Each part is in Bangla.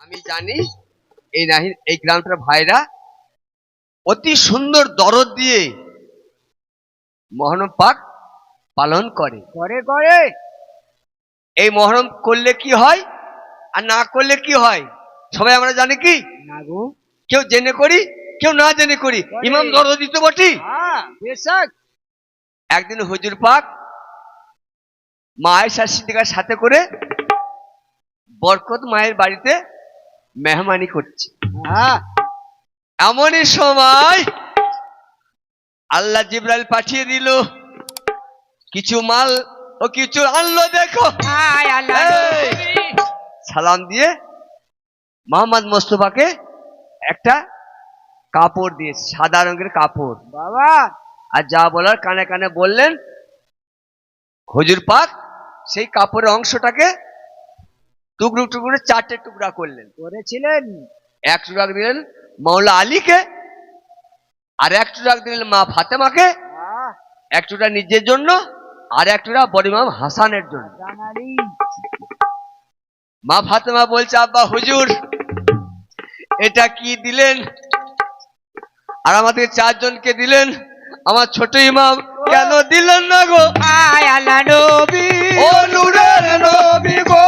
আমি জানি এই গ্রামটার ভাইরা অতি সুন্দর দরদ দিয়ে মহরম পাক পালন করে করে করে এই মহরম করলে কি হয় আর না করলে কি হয় সবাই আমরা জানি কি না গো কেউ জেনে করি কেউ না জেনে করি করে। ইমাম দরদি তো বটি বেশক একদিন হুজুর পাক মা আয়েশা সিদ্দিকার সাথে করে বরকত মায়ের বাড়িতে মেহমানি করছে এমনই সময় আল্লাহ জিবরাইল পাঠিয়ে দিল কিছু মাল ও কিছু আনলো দেখো এই, সালাম দিয়ে মোহাম্মদ মোস্তফাকে একটা কাপড় দিয়ে সাদা রঙের কাপড় বাবা আর যা বলার কানে কানে বললেন হুজুর পাক সেই কাপড়ের অংশটাকে টুকরো টুকরো চারটে টুকরা করলেন করেছিলেন এক টুকরা দিলেন মৌলা আলীকে আর এক টুকরা দিলেন মা ফাতেমাকে এক টুকরা নিজের জন্য আর এক টুকরা বড় ইমাম হাসানের জন্য জানালি মা ফাতেমা বলছে আব্বা হুজুর এটা কি দিলেন আর আমাদের চারজনকে দিলেন আমার ছোট ইমাম কেন দিলেন না গো আয় আল্লাহ নবী ও নূরের নবী গো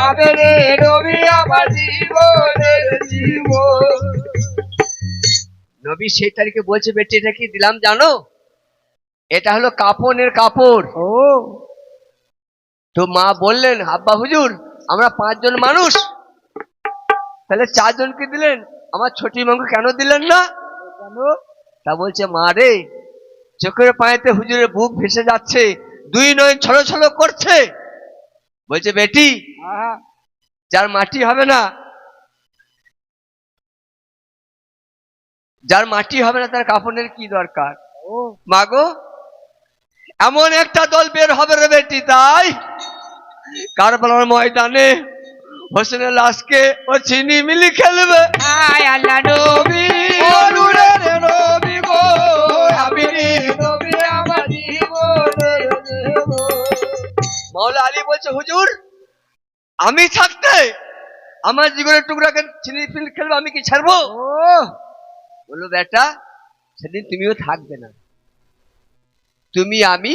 আবেরে নবী আমার জীবনের জীবন নবী সেই তারিখে বলছে বেটি এটা কি দিলাম জানো এটা হলো কাপড়ের কাপড় ও তো মা বললেন আব্বা হুজুর আমরা পাঁচজন মানুষ তাহলে চারজনকে দিলেন আমার ছোট ইমামকে কেন দিলেন না কেন তা বলছে মা রে চোখের পায়েতে হুজুরের বুক ভেসে যাচ্ছে দুই নয় ছলো ছলো করছে বলছে বেটি যার মাটি হবে না যার মাটি হবে না তার কাফনের কি দরকার ও মাগো এমন একটা দল বের হবে রে বেটি তাই কারবালার ময়দানে হোসেনের লাশকে ও চিনি মিলি খেলবে আয় আল্লাহ নবী ও নূরের নবী গো আবেরে নবী আমার জীবনের জীবন মাওলা আলী বলছে হুজুর আমি থাকতে আমার জীবনের টুকরাকে চিনি মিলি খেলবে আমি কি ছাড়বো ও বললো বেটা সেদিন তুমিও থাকবে না তুমি আমি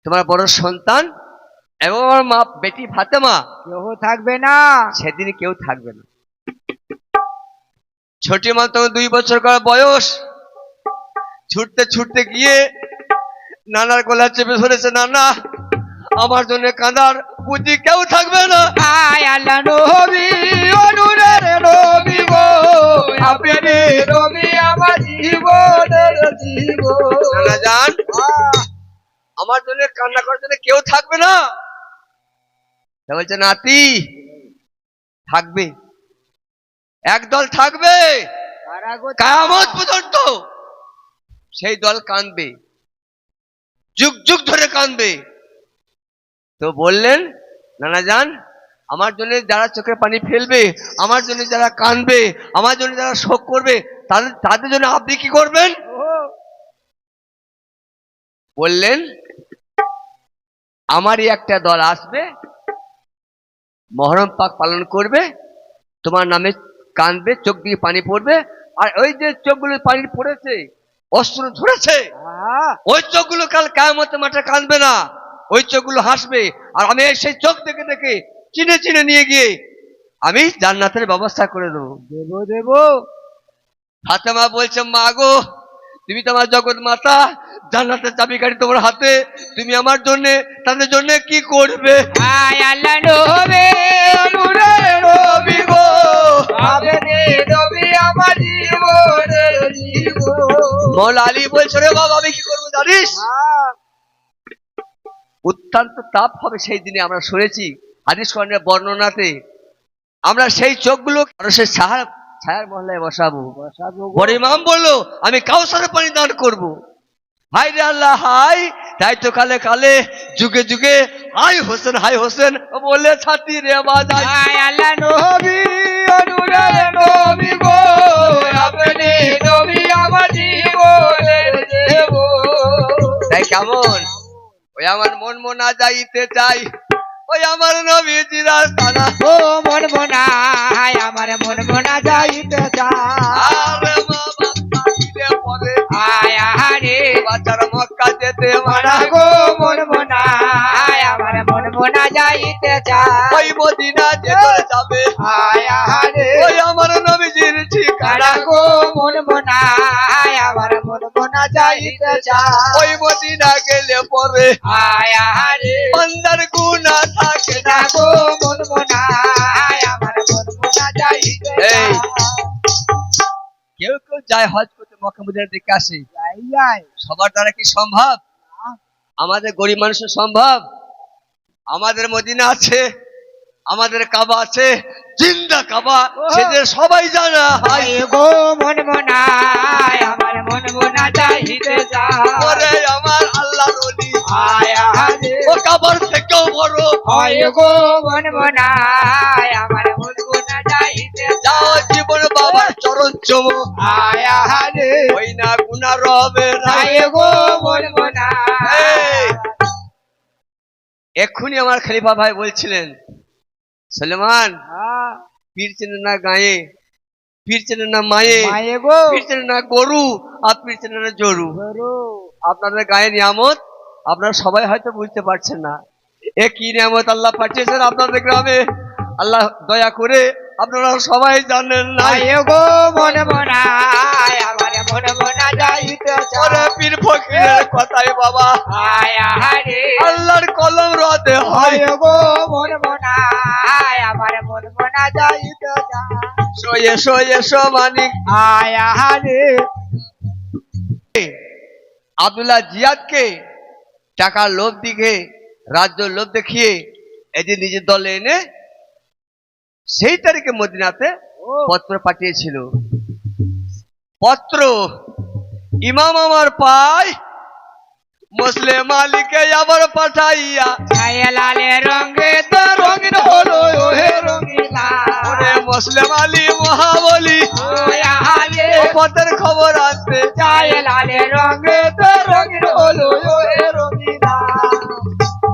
তোমার বড় সন্তান এবং আমার মা বেটি ফাতেমা কেউ থাকবে না সেদিন কেউ থাকবে না ছোট মা তখন 2 বছর করে বয়স ছুটতে ছুটতে গিয়ে নানার গলা চেপে ধরেছে নানা আমার জন্য কাঁদার পুঁজি কেউ থাকবে না আয় আল্লাহ নবী ও নূরের নবী গো আবেরে নবী আমার জীবনের জীবন নানা জান আমার জন্য কান্না করার জন্য কেউ থাকবে না তা বলছে নাতি থাকবে একদল থাকবে কিয়ামত পর্যন্ত সেই দল কাঁদবে যুগ যুগ ধরে কাঁদবে তো বললেন নানা জান আমার জন্য যারা চোখে পানি ফেলবে আমার জন্য যারা কাঁদবে আমার জন্য যারা শোক করবে তাদের জন্য আপনি কি করবেন বললেন আমারই একটা দল আসবে মহরম পাক পালন করবে তোমার নামে কাঁদবে চোখ দিয়ে পানি পড়বে আর ওই যে চোখগুলো পানি পড়েছে অস্ত্র ধরেছে ওই চোখগুলো কাল কিয়ামতের মাঠে কাঁদবে না ওই চোখগুলো হাসবে আর আমি সেই চোখ দেখে দেখে চিনে চিনে নিয়ে গিয়ে আমি জান্নাতের ব্যবস্থা করে দেবো দেব দেব ফাতেমা বলছে মা গো তুমি তো আমার জগৎ মাতা জান্নাতের চাবিকাঠি তোমার হাতে তুমি আমার জন্য তাদের জন্য কি করবে আয় আল্লাহ নবী নূরের নবী গো আবেরে নবী আমার জীবনের জীবন মৌলা আলী বলছে রে বাবা আমি কি করবো জানিস অত্যন্ত তাপ হবে সেই দিনে আমরা শুনেছি হাদিস কোরআনের বর্ণনাতে আমরা সেই চোখগুলো মানুষের ছায়ার মহল্লায় বসাবো বড় ইমাম বললো আমি কাউসারের পানি দান করবো হাই রে আল্লাহ হাই তাই তো কালে কালে যুগে যুগে হাই হোসেন বলে ছাতি রে বাজাই আয় আল্লাহ নবী ও নূরের নবী গো আবেরে নবী আমার জীবনের জীবন তাই কেমন ওই আমার মন মনা যাইতে চাই ওই আমার নবীজির আস্তানা ও মন মনায় আমার মন মনা যাইতে চায় আরে বাবা থাকিলে পরে আয় আহারে বাচ্চার মক্কা যেতে মারা মারা গো মন মনায় আমার মন মনা যাইতে চায় ওই মদিনা যেতে যাবে আয় আহারে ওই আমার নবীজির ঠিকানা মারা গো মন মনায় আমার মন মনা যাইতে চায় ওই মদিনা গেলে পরে আয় আহারে বান্দার গুনাহ থাকে না না গো মন মনায় আমার মন মনা যাইতে এই। চায় কেউ কেউ যায় হজ করতে মক্কা মদিনা দেখে আসে যাই যাই সবার দ্বারা কি সম্ভব আমাদের গরিব মানুষের সম্ভব আমাদের মদিনা আছে আমাদের কাবা আছে জিন্দা কাবা সেটা সবাই জানা হয় আয় গো মন মনায় আমার মন মনা যাইতে চায় ওরে আমার আল্লাহর ওলি আয় আহারে ও কাবার থেকেও বড় আয় গো মন মনায় আমার মন মনা যাইতে যাও চায় জীবন বাবার চরণ চুমো আয় আহারে ওই না গুনাহ রবে না আয় গো মন মনায় এই। এক্ষুনি আমার খলিফা ভাই বলছিলেন সলেমান পীর চেনে না গায়ে পীর চেনে না মায়ে মায়ে গো পীর চেনে না গরু আর পীর চেনে না জরু আপনাদের গায়ে নিয়ামত আপনারা সবাই হয়তো বুঝতে পারছেন না এ কি নিয়ামত আল্লাহ পাঠিয়েছেন আপনাদের গ্রামে আল্লাহ দয়া করে আপনারা সবাই জানেন না আয় গো মন মনায় আমার মন মনা যাইতে ওরে চায় পীর ফকিরের কথাই বাবা আয় আহারে আল্লাহর কলম রদে হয় আয় গো মন মনায় আমার মন মনা যাইতে চায় এসো এসো মানিক আয় আহারে আব্দুল্লাহ জিয়াদকে টাকার লোভ দিকে রাজ্য লোভ দেখিয়ে এই যে নিজের দলে এনে সেই তারিখে মদিনাতে পত্র পাঠিয়েছিল পত্র ইমাম আমার পাই মুসলিম আলীকে আবার পাঠাইয়া ছায়া লালে রঙে তো রঙিন হলো ওহে রঙিলা ওরে মুসলিম আলী মহাবলী ওই আহারে ও পথের খবর আসতে ছায়া লালে রঙে তো রঙিন হলো ওহে রঙিলা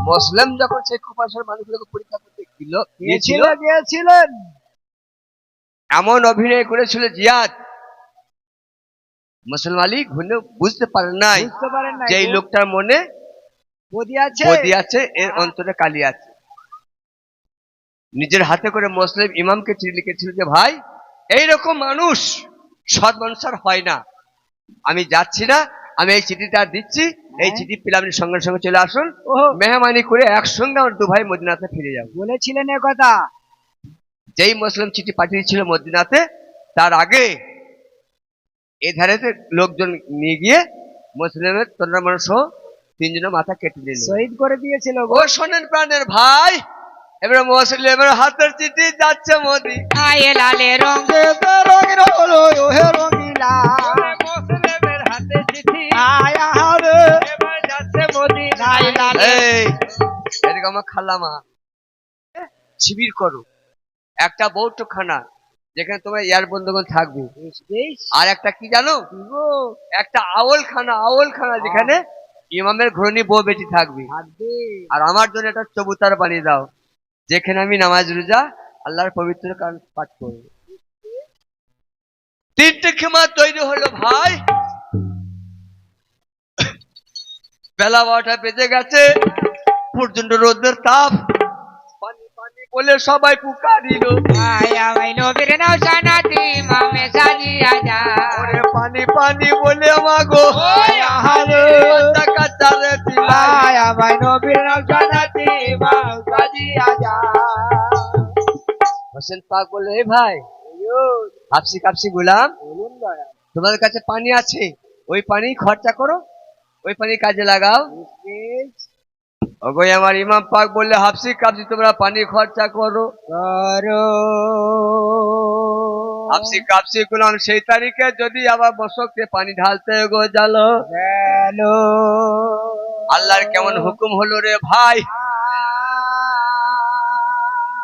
মুসলিম যখন সেই কুপাশের মানুষগুলোকে পরীক্ষা করতে গিয়েছিল গিয়েছিলেন এমন অভিনয় করেছিল জিয়াদ মুসলিম আলী ঘুরে বুঝতে পারেন নাই বুঝতে পারেন না যে এই লোকটার মনে বদি আছে বদি আছে এর অন্তরে কালি আছে নিজের হাতে করে মুসলিম ইমামকে চিঠি লিখেছিল যে ভাই এইরকম মানুষ সৎ মানুষ আর হয় না আমি যাচ্ছি না আমি এই চিঠিটা দিচ্ছি এই চিঠি পেলে আপনি সঙ্গে সঙ্গে চলে আসুন ওহো মেহমানি করে একসঙ্গে আমার দু ভাই মদিনাতে ফিরে যাব বলেছিলেন এ কথা যেই মুসলিম চিঠি পাঠিয়েছিল মদিনাতে তার আগে এই ধারেতে লোকজন নিয়ে গিয়ে মুসলিমের তোমরা মানুষ তিনজনের মাথা কেটে দিল শহীদ করে দিয়েছিল ও শোনেন প্রাণের ভাই এবারে মুসলিমের হাতের চিঠি যাচ্ছে মোদি আয়ে লালে রঙে তো রঙিন হলো ওহে রঙিলা মুসলিমের হাতে চিঠি আয়া হবে এবার যাচ্ছে মোদি আয়ে লালে এই এদিকে আমার খালামা শিবির করো একটা বৌঠখানা যেখানে তোমার ইয়ার বন্ধুগণ থাকবে আর একটা কি জানো একটা আওলখানা যেখানে ইমামের ঘরণী বউ বেটি থাকবে আর আমার জন্য একটা চবুতার বানিয়ে দাও যেখানে আমি নামাজ রোজা আল্লাহর পবিত্র কারণ পাঠ করবো তিনটে খেমা তৈরি হলো ভাই বেলা 12টা বেজে গেছে প্রচন্ড রোদের তাপ পানি পানি বলে সবাই পুকারিল আয়া ভাই নবীর নাও জানাতি মামে সাজিয়া যা ওরে পানি পানি বলে মাগো ওই আহারে কাঁচা কাঁচা রে দিলাই আয়া ভাই নবীর নাও জানাতি মামে সাজিয়া যা হোসেন পাক বলে এই ভাই হাফসি কাপসি গুলাম তোমাদের কাছে পানি আছে ওই পানি খরচা করো ওই পানি কাজে লাগাও ওগোই আমার ইমাম পাক বললে হাফসি কাপসি তোমরা পানি খরচা করো হাফসি কাপসি গুলাম সেই তারিখে যদি আবার বসককে পানি ঢালতে গো জালো আল্লাহর কেমন হুকুম হলো রে ভাই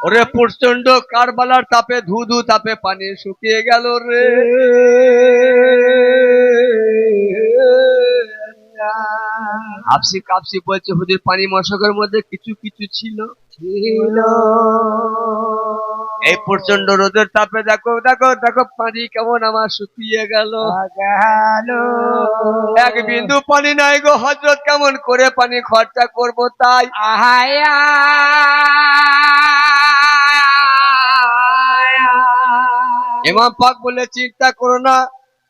ওরে প্রচন্ড কারবালার তাপে ধু ধু তাপে পানি শুকিয়ে গেল রে হাফসি কাপসি বলছে হুজুর পানি মশকের মধ্যে কিছু কিছু ছিল। এই প্রচন্ড রোদের তাপে দেখো দেখো দেখো পানি কেমন আমার শুকিয়ে গেল। এক বিন্দু পানি নাই গো হযরত, কেমন করে পানি খরচা করব তাই ইমাম পাক বলে চিন্তা করো না,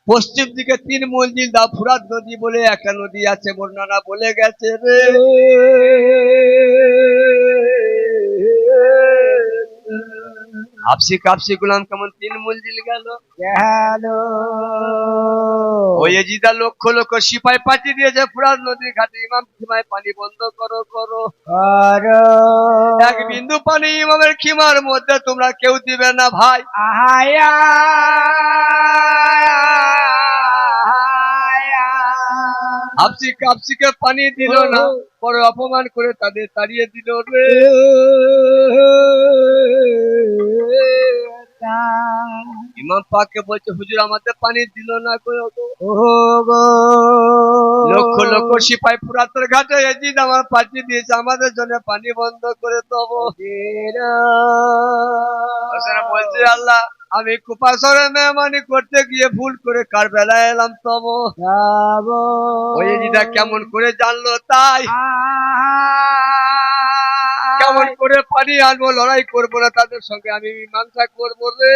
পশ্চিম দিকে 3 মঞ্জিল দাও, ফুরাত নদী বলে একটা নদী আছে, বর্ণনা বলে গেছে রে। হাফসি কাপসি গুলাম কেমন 3 মঞ্জিল গেল। ওই এজিদা লক্ষ লক্ষ সিপাই পাঠিয়ে দিয়েছে ফুরাত নদীর ঘাটে, ইমাম খিমায় পানি বন্ধ করো করো। এক বিন্দু পানি ইমামের খিমার মধ্যে তোমরা কেউ দিবে না ভাই। হাফসি কাপসিকে পানি দিল না, বড় অপমান করে তাদের তাড়িয়ে দিল রে। ইমাম পাককে বলছে হুজুর আমাদের পানি দিল না গো। লক্ষ লক্ষ সিপাই ফুরাতের ঘাটে এজিদ আমার পাঠিয়ে দিয়েছে, আমাদের জন্য পানি বন্ধ করে দেবো। বলছে আল্লাহ আমি কুপাসরে মেহমানি করতে গিয়ে ভুল করে কারবেলায় এলাম তব। ওই এজিদা কেমন করে জানলো তাই, কেমন করে পানি আনবো, লড়াই করবো না তাদের সঙ্গে, আমি মীমাংসা করবো রে।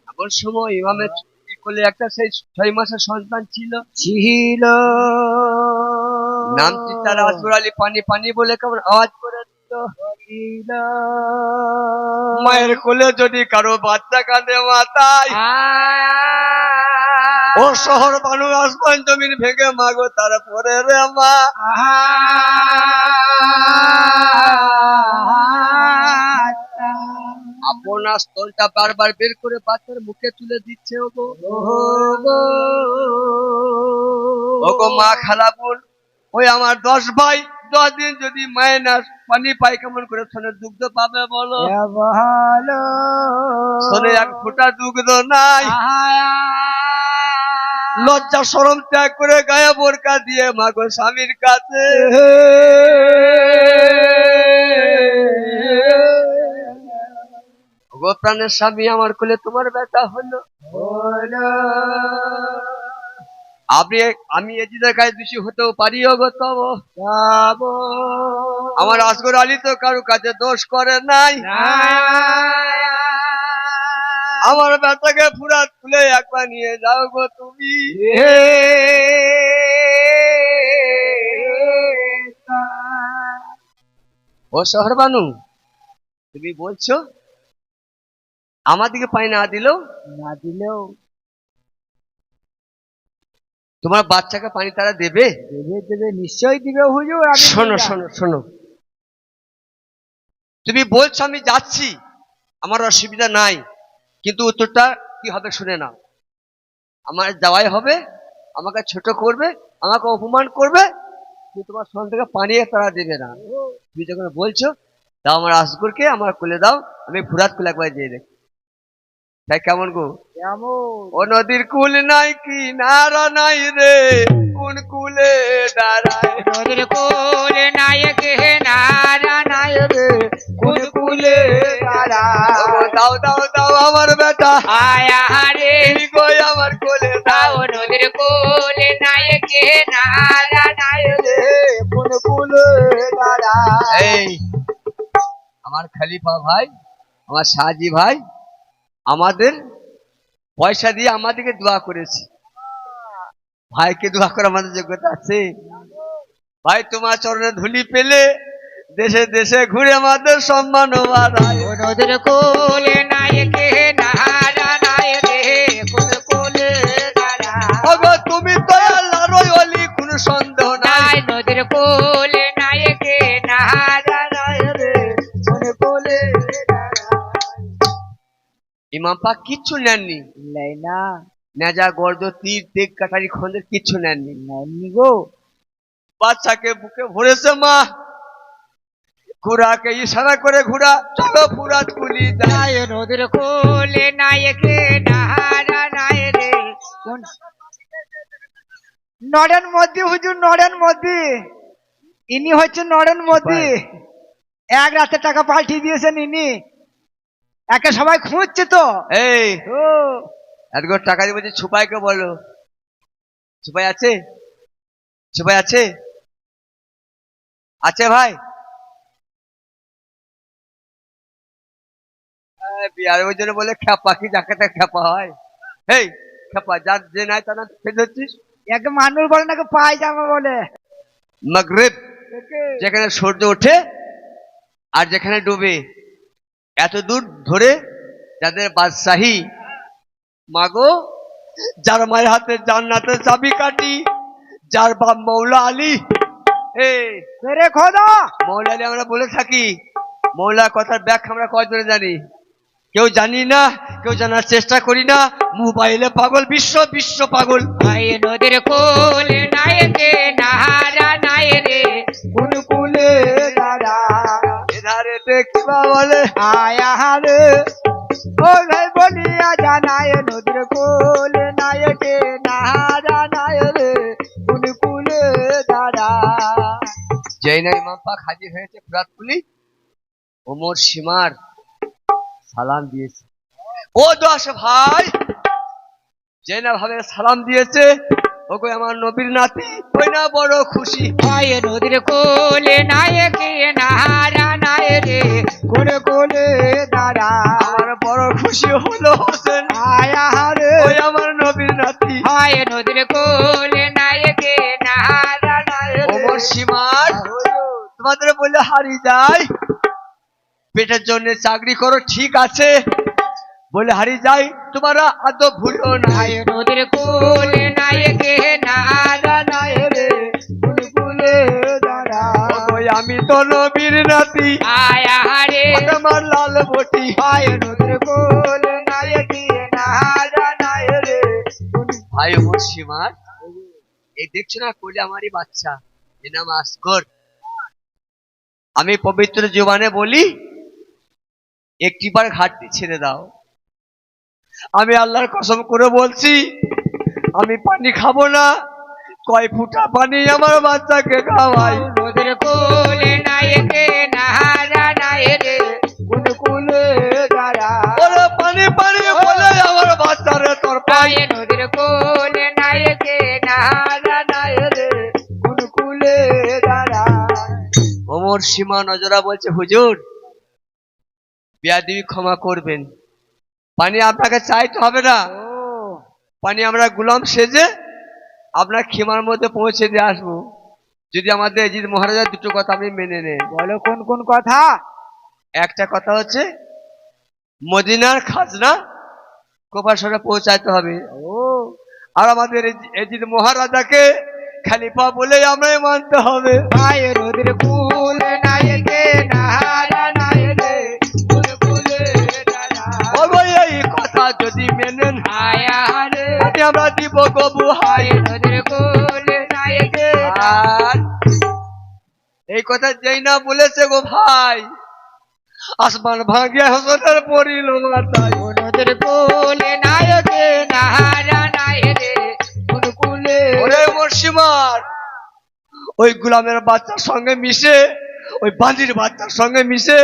এমন সময় ইমামের কোলে একটা সেই 6 মাসের সন্তান ছিল। নাম তার আসগর আলী, পানি পানি বলে কেমন আওয়াজ করে দিল। মায়ের কোলে যদি কারো বাচ্চা কাঁদে মাতায়, ও শহর বানু আসমান জমিন ভেঙে মাগো তারপরে রে মা। আপনার স্তনটা বারবার বের করে বাচ্চার মুখে তুলে দিচ্ছে। ওগো মা খালাবুন, ওই আমার 10 ভাই 10 দিন যদি মায়ের না পানি পাই কেমন করে স্তনের দুগ্ধ পাবে বলো। স্তনে এক ফোঁটা দুগ্ধ নাই। লজ্জা শরম ত্যাগ করে গায়ে বোরকা দিয়ে মাগো স্বামীর কাছে। ওগো প্রাণের স্বামী, আমার কোলে তোমার ব্যথা হলো। আমি এজিদের কাছে দোষী হতেও পারি। ওগো তব আমার আসগর আলী তো কারো কাছে দোষ করে নাই। আমার ব্যথাকে ফুরাত খুলে একবার নিয়ে যাও গো তুমি। ও শহর বানু, তুমি বলছো আমাদিকে পানি না দিলেও তোমার বাচ্চাকে পানি তারা দেবে? দেবে নিশ্চয়ই দিবে হুজুর। শোনো শোনো শোনো, তুমি বলছো আমি যাচ্ছি, আমার অসুবিধা নাই, কিন্তু উত্তরটা কি হবে শুনে নাও। আমার যাওয়াই হবে, আমাকে ছোট করবে, আমাকে অপমান করবে, কিন্তু তোমার সন থেকে পানি তারা দেবে না। তুমি যখন বলছো দাও আমার আসগরকে আমার কোলে দাও, আমি ফুরাত কোলে একবার দিয়ে দেখ। তাই কেমন গো? ও নদীর কুল নাই কি নারা নাই রে, কোন কুলে দাঁড়ায়? নদীর কুল নাই কে নারা নাই রে, কোন কুলে দাঁড়ায়? দাও দাও দাও আমার বেটা, আয়া রে গো আমার কোলে দাও। নদীর কুল নাই কে নারা নাই রে, কোন কুলে দাঁড়ায়? এই আমার খলিফা ভাই, আমার শাহজি ভাই আমাদের পয়সা দিয়ে আমাদেরকে দোয়া করেছে। ভাইকে দোয়া করে আমাদের যোগ্যতা আছে? ভাই তোমার চরণে ধুলি পেলে দেশে দেশে ঘুরে আমাদের সম্মান বাড়ায়। নদীর কোলে নাই কে নারা নাই রে, কোন কোলে দাঁড়ায়? তুমি তো আল্লাহর ওলি, কোনো সন্দেহ নাই। নদীর কোলে নাই কে নারা নাই রে, কোন কোলে ইমাম পাক কিচ্ছু নেননি, না নেজা গর্দ তীর দেখ কাটারি খন্দের কিচ্ছু নেননি গো। বাচ্চাকে বুকে ভরেছে মা, ঘোড়াকে ইশারা করে ঘোড়া চলো ফুরাত কুলি যায়। নদীর কোলে নাই কে নারা কোন নরেন মোদি হুজুর, নরেন মোদি, ইনি হচ্ছে নরেন মোদি। এক রাতে টাকা পাঠিয়ে দিয়েছেন ইনি, একে সবাই খুঁজছে তো। এই ও এতগুলো টাকা দিয়ে বলছি ছুপাইকে বলো। ছুপাই আছে? ছুপাই আছে? আছে ভাই? বিয়ার ওই জন্য বলে খেপা, কি যাকে তাকে খেপা হয়। এই খেপা, যার যে নাই তা না ফেলে ধরছিস। একে মানুষ বলে নাকি পায়জামা বলে। মাগরিব, যেখানে সূর্য ওঠে আর যেখানে ডুবে, এত দূর ধরে যাদের বাদশাহী, মাগো, যার মায়ের হাতে জান্নাতের চাবি কাটি, যার বাপ মৌলা আলী। এই রে খোদা, মৌলা আলী আমরা বলে থাকি। মৌলা কথার ব্যাখ্যা আমরা কয়জনে জানি? কেউ জানি না, কেউ জানার চেষ্টা করি না। মোবাইলে পাগল, বিশ্ব বিশ্ব পাগল। আয় নদীর কোলে নায়কে নাহারা নায় রে, কোন কুলে দাঁড়া এধারে দেখবা বলে আয়া রে। ও ভাই বলিয়া জানায় নদীর কোলে নায়কে নাহারা নায় রে, কোন কুলে দাঁড়া। যেই না ইমাম পাক হাজির হয়েছে ফুরাতকুলি, ওমর সীমার সালাম দিয়েছে। ও 10 ভাই, যে না ভাবে সালাম দিয়েছে, ওগো আমার নবীর নাতি, ওই না বড় খুশি। আয় নদীর কোলে নায়কে নাহারা নায় রে, কোন কোলে দাঁড়া। আমার বড় খুশি হলো হোসেন, আয়া রে। ওই আমার নবীর নাতি। আয় নদীর কোলে নায়কে নাহারা নায় রে। ওমর সীমার তোমাদের বলে হারি যায়, পেটের জন্য চাকরি করো ঠিক আছে, বলে হারি যাই, তোমরা আদৌ ভুলো না। আয় নদীর কোলে নায়কে নাহারা নায় রে, কোন কুলে দাঁড়া। ওই আমি তো নবীর নাতি, আয়া রে। আমার লাল বটি। আয় নদীর কোলে নায়কে নাহারা নায় রে, কোন ভাই ওমর সীমার, এই দেখছো না কোলে আমারই বাচ্চা, এর নাম আসগর। আমি পবিত্র জীবনে বলি, একটিবার ঘাটতি ছেড়ে দাও। আমি আল্লাহর কসম করে বলছি, আমি পানি খাবো না, কয় ফুটা পানি আমার বাচ্চাকে খাওয়াই। নদীর কোলে নায়কে নাহারা নায় রে, কোন কুলে দাঁড়া। ওরে পানি পানি বলে আমার বাচ্চারে তোর পাই। আয় নদীর কোলে নায়কে নাহারা নায় রে, কোন কুলে দাঁড়া। ওমর সীমা নজরা বলছে, হুজুর বেয়াদবি ক্ষমা করবেন, পানি আপনাকে চাইতে হবে না, পানি আমরা গোলাম সেজে আপনার খিমার মধ্যে পৌঁছে দিয়ে আসবো, যদি আমাদের এজিদ মহারাজার দুটো কথা আপনি মেনে নেন। বলো কোন কোন কথা? একটা কথা হচ্ছে মদিনার খাজনা কোপাসরে পৌঁছাইতে হবে, আর আমাদের এজিদ মহারাজাকে খলিফা বলে আমরাই মানতে হবে। আয় নদীর কোলে নায়কে নাহারা নায় রে, কোন কুলে দাঁড়া। ও ভাই, এই কথা যদি মেনেন, আয়া রে। পানি আমরা দিব গবু হাই। আয় নদীর কোলে নায়কে আর এই কথা যেই না বলেছে গো ভাই, আসমান ভাঙিয়া হোসেনের পড়িল মাথায়। নদীর কোলে নায়কে নাহারা নায় রে, কোন কুলে। ওরে মুর্শিমার, ওই গোলামের বাচ্চার সঙ্গে মিশে, ওই বাঁধির বাচ্চার সঙ্গে মিশে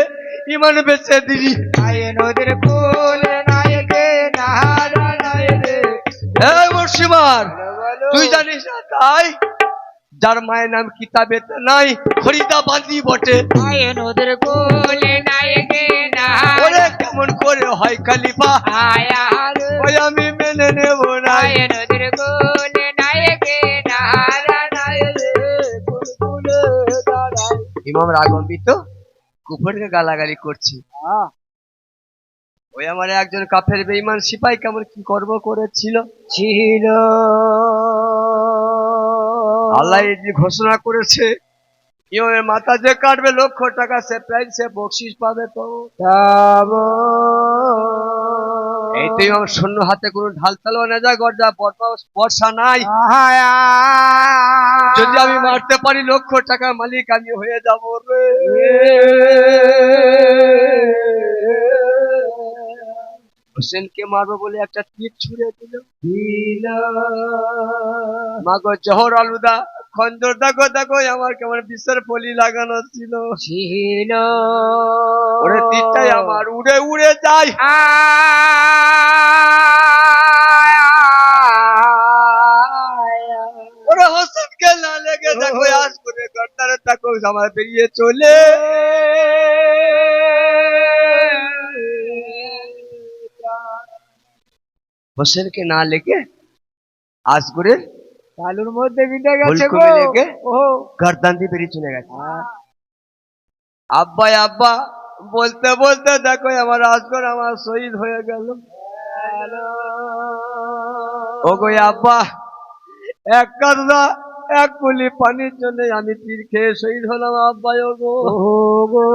ইমান বেঁচে দিলি। আয় নদীর কোলে নায়কে নাহারা নায় রে। এই মুর্শিমার, তুই জানিস না তাই, যার মায়ের নাম কিতাবেতে নাই, খরিদা বাঁধি বটে। আয় নদীর কোলে নায়কে নাহারা। ওরে কেমন করে হয় খলিফা, আয়া রে। ওই আমি মেনে নেব না। আয় নদীর কোলে নায়কে নাহারা নায় রে, কোন কুলে দাঁড়া। ইমাম রাগম্বিত কুফরকে গালাগালি করছে। ওই আমার একজন কাফের বেঈমান সিপাই কেমন কি কর্ম করেছিল ছিল। আল্লাহ এই যে ঘোষণা করেছে, ইমামের মাথা যে কাটবে 1,00,000 টাকা সে প্রাইজ, সে বকশিস পাবে। তো এই তো ইমাম শূন্য হাতে কোনো ঢাল তলোয়ার না যায়, গর্জা বর্ষা নাই। যদি আমি মারতে পারি 1,00,000 টাকার মালিক আমি হয়ে যাব রে। হোসেনকে মারবো বলে একটা তীর ছুঁড়ে দিল। মাগো জহর আলুদা খঞ্জর দেখো দেখো আমার কেমন বিষের ফলি লাগানো ছিল। ওরে তীরটাই আমার উড়ে উড়ে যায়। ওরে হোসেনকে না লেগে দেখো আজ করে গর্দারে দেখো আমার বেরিয়ে চলে। হোসেনকে না লেগে আজ করে কালুর মধ্যে বিঁধে গেছে গো। হুলকুমে লেগে ও গর্দান দিয়ে বেরিয়ে চলে গেছে। আব্বা আব্বা বলতে বলতে দেখো আমার আজগর আমার শহীদ হয়ে গেল। ও গো আব্বা এক কাদা এক কুলি পানির জন্য আমি তীর খেয়ে শহীদ হলাম। আব্বা ও গো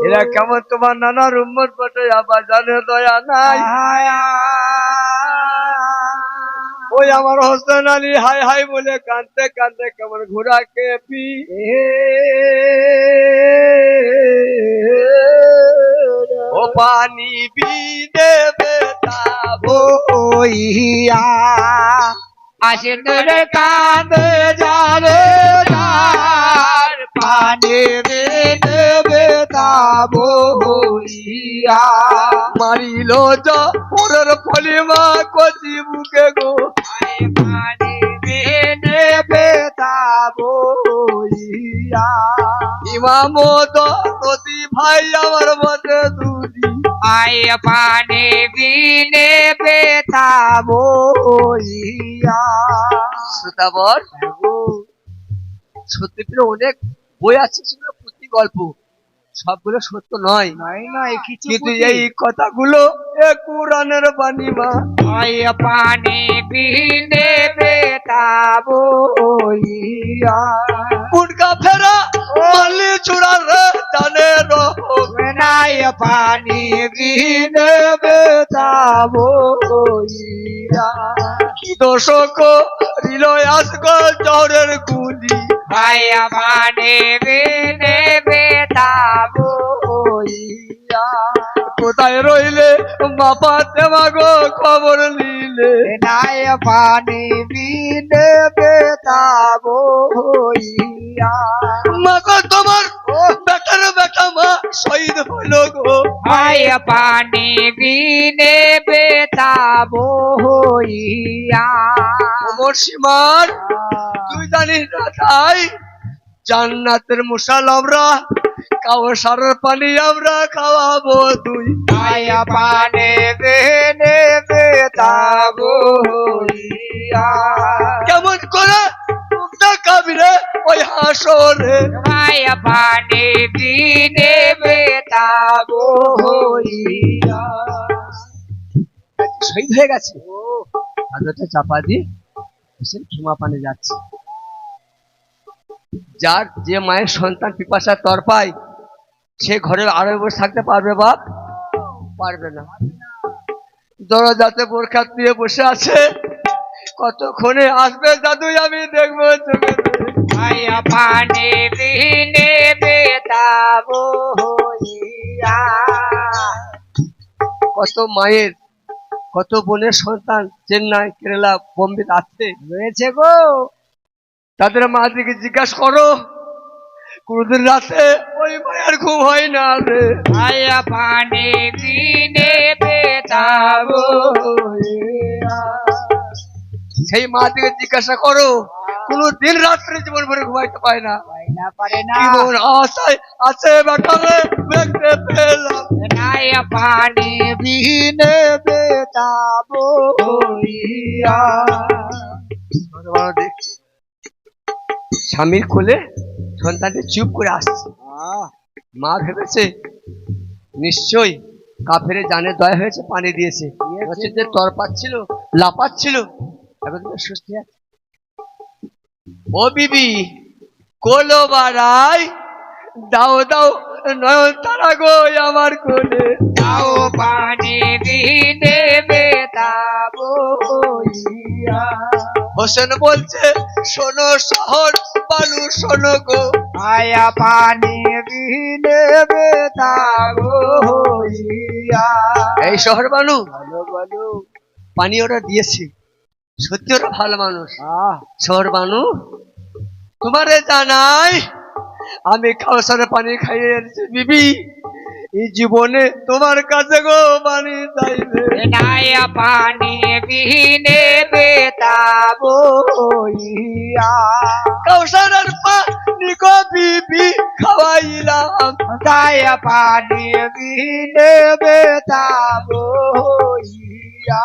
এরা কেমন তোমার নানার উম্মত বটে আব্বা জানে দয়া নাই। ওই আমার হোসেন আলী হাই হাই বলে কাঁদতে কাঁদতে কেমন ঘোড়া কে পি ও পানি বি দেবে তাবো আসেন রে কাঁদে যারে যার পানি দেবে তাবো মারিল যা ওর ফলিমা কচি বুকে গো পানি দেবে তাবো ইমাম নদী ভাই আমার মতে দুদি আয় পানি বিনে বেতাবো শ্রোতাবর সত্যি করে অনেক বই আছে সেগুলো পুঁথি গল্প, সবগুলো সত্য নয়। কিন্তু এই কথাগুলো এ কুরআনের বাণী মা। আয় পানি বিনে বেতাবো উনকা ফেরা মালি চূড়ার জানে রহ নাই পানি বিনে বেতাবো কি দোষক হৃদয় আসগো জহরের গুলি আয় পানি বিনে বেতাবো কোথায় রইলে বাপা দেমাগো খবর নিলে নাই পানি বিনে বেতাবো মাগো তোমার বেটার বেটা মা শহীদ হলো গো আয় পানি বিনে বেতাবো ওমর সীমার তুই জানিস না তাই জান্নাতের মশাল আমরা কাউসারের পানি আমরা খাওয়াবো তুই আয় পানি বিনে বেতাবো কেমন করে কাবিরে ওই হাসরে আয় পানি বিনে বেতাবো শহীদ হয়ে গেছে। হাজরতে চাপা দিয়ে হোসেন ক্ষমা পানে যাচ্ছে। যার যে মায়ের সন্তান পিপাসার তরপায় সে ঘরে আরো বসে থাকতে পারবে বাপ? পারবে না। দরজাতে বোরখা দিয়ে বসে আছে, কতক্ষণে আসবে দাদু আমি দেখবো চোখে। আয় পানি বিনে বেতাবো কত মায়ের কত বোনের সন্তান চেন্নাই কেরালা বোম্বে আছে রয়েছে গো। তাদের মা দিকে জিজ্ঞাসা করো, কোনদিন রাতে ওই মায়ের ঘুম হয় না রে। আয় পানি বিনে বেতাবো সেই মা দিকে জিজ্ঞাসা করো, কোনদিন রাত্রে জীবন ভরে ঘুমাইতে পায় না। পারে না জীবন আশায় আছে বেটারে দেখতে পেলাম। নাই পানি বিনে বেতাবো স্বামীর কোলে সন্তানটি চুপ করে আসছে। মা ভেবেছে নিশ্চয়ই কাফেরে জানে দয়া হয়েছে, পানি দিয়েছে। যে তর পাচ্ছিল লাপাচ্ছিল এখন সুস্থ আছে। ও বিবি কোলো বাড়াই দাও দাও নয়ন তারা গো আমার কোলে দাও পানি বিনে বেতাবো হোসেন বলছে শোনো শহর বালু শোনো গো আয়া পানি বিনে বেতাবো হইয়া। এই শহর বানু বলো বলো। পানি ওরা দিয়েছে, সত্যি ওরা ভালো মানুষ। আহ, শহর বানু তোমারে জানাই আমি কাউসারে পানি খাইয়ে এনেছি বিবি, এই জীবনে তোমার কাছে গো পানি চাইবে নায়া পানি বিনে বেতাবো হইয়া। কাউসারের পানি গো বিবি খাওয়াইলাম, নায়া পানি বিনে বেতাবো হইয়া।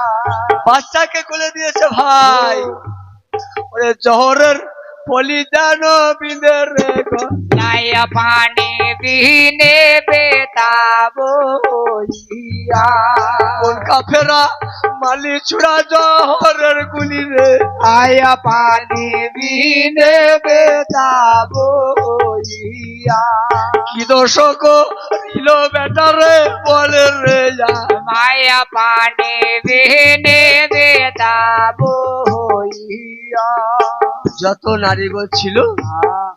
বাচ্চাকে কোলে দিয়েছে ভাই, ওরে জহরের পলি যেন বিঁধে রে গো। নায়া পানি বিনে বেতাবো হইয়া। কোন কাফেরা মালি ছুড়া জহরের গুলি রে, আয়া পানি বিনে বেতাবো হইয়া। কি দর্শক দিল বেটারে বলে রে যা। মায়া পানি বিনে বেতাবো হইয়া। যত নারীগণ ছিল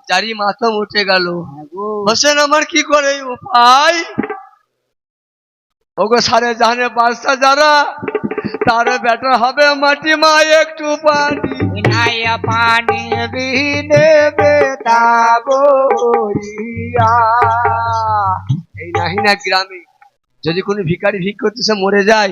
যারই মাথা উঠে গেল, হোসেন আমার কি করে উপায়? ওগো সারে জানে বাদশা যারা, তার বেটা হবে মাটি মা একটু পানি। নায়া পানি বিনে বেতাবো হইয়া। এই নাহিনা গ্রামে যদি কোনো ভিখারি ভিক করতেছে মরে যায়,